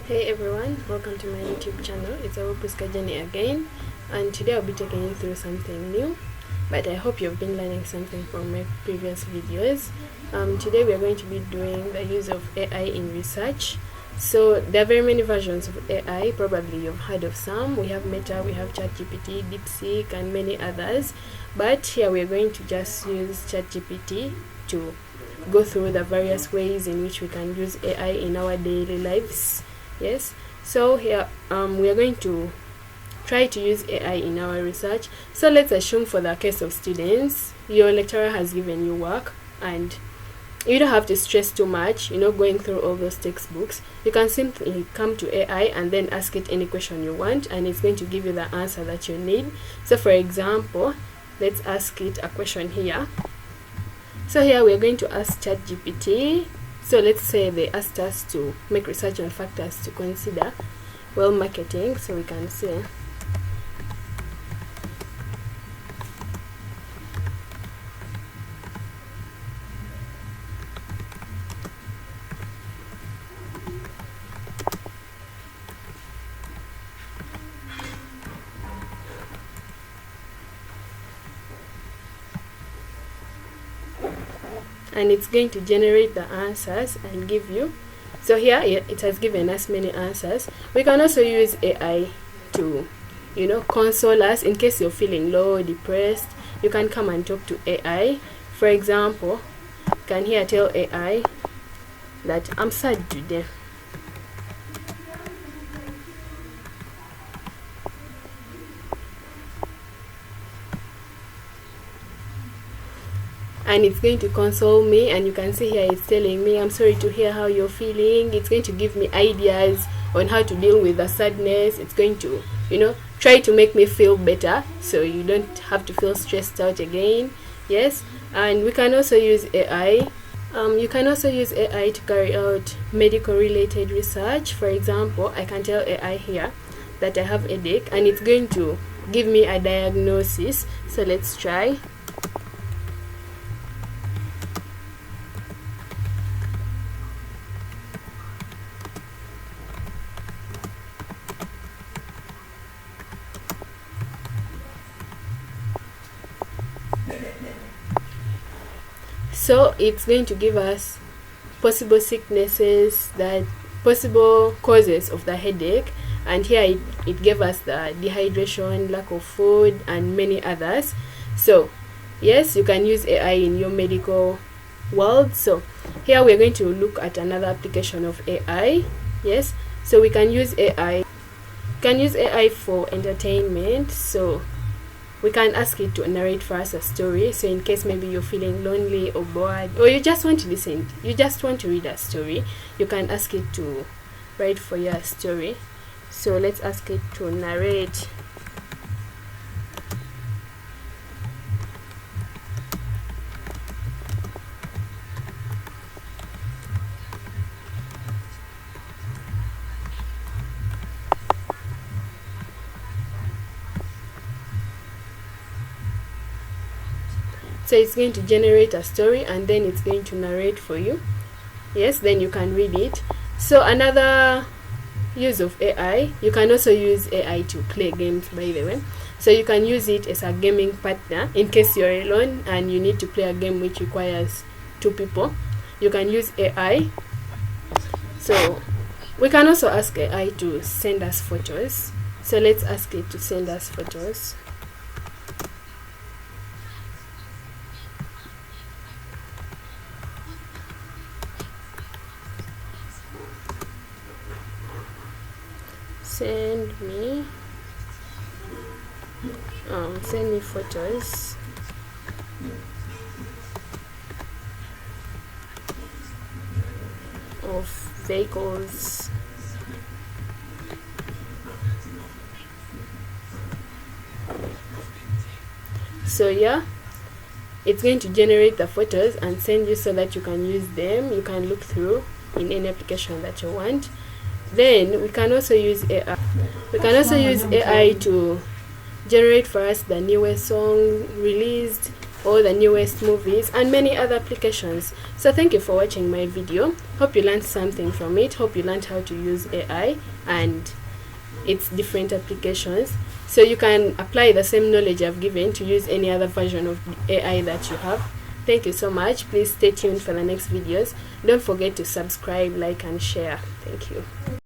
Hey everyone, welcome to my YouTube channel. It's Awupuska Jenny again, and today I'll be taking you through something new, but I hope you've been learning something from my previous videos. Today we are going to be doing the use of AI in research. So there are very many versions of AI, probably you've heard of some. We have Meta, we have ChatGPT, DeepSeek, and many others, but here we are going to just use ChatGPT to go through the various ways in which we can use AI in our daily lives. Yes, so here we are going to try to use AI in our research. So let's assume for the case of students, your lecturer has given you work and you don't have to stress too much, going through all those textbooks. You can simply come to AI and then ask it any question you want, and it's going to give you the answer that you need. So for example, let's ask it a question here. So here we are going to ask ChatGPT. So let's say they asked us to make research on factors to consider while marketing. So we can say, and it's going to generate the answers and give you. So here it has given us many answers. We can also use AI to console us in case you're feeling low or depressed. You can come and talk to AI. For example, you can here tell AI that I'm sad today. And it's going to console me, and you can see here it's telling me, I'm sorry to hear how you're feeling. It's going to give me ideas on how to deal with the sadness. It's going to try to make me feel better so you don't have to feel stressed out again. Yes, and we can also use AI. You can also use AI to carry out medical related research. For example, I can tell AI here that I have a headache, and it's going to give me a diagnosis. So let's try. So it's going to give us possible sicknesses, that possible causes of the headache, and here it gave us the dehydration, lack of food, and many others. So yes, you can use AI in your medical world. So here we're going to look at another application of AI. Yes, so we can use AI. You can use AI for entertainment. So we can ask it to narrate for us a story. So in case maybe you're feeling lonely or bored, or you just want to listen, you just want to read a story, you can ask it to write for you a story. So let's ask it to narrate. So it's going to generate a story and then it's going to narrate for you. Yes, then you can read it. So another use of AI, you can also use AI to play games, by the way. So you can use it as a gaming partner in case you're alone and you need to play a game which requires 2 people. You can use AI. So we can also ask AI to send us photos. So let's ask it to send us photos. Send me photos of vehicles. So yeah, it's going to generate the photos and send you so that you can use them. You can look through in any application that you want. Then we can also use AI. We can also use AI to generate for us the newest song released, all the newest movies and many other applications. So thank you for watching my video. Hope you learned something from it. Hope you learned how to use AI and its different applications, so you can apply the same knowledge I've given to use any other version of AI that you have. Thank you so much. Please stay tuned for the next videos. Don't forget to subscribe, like and share. Thank you.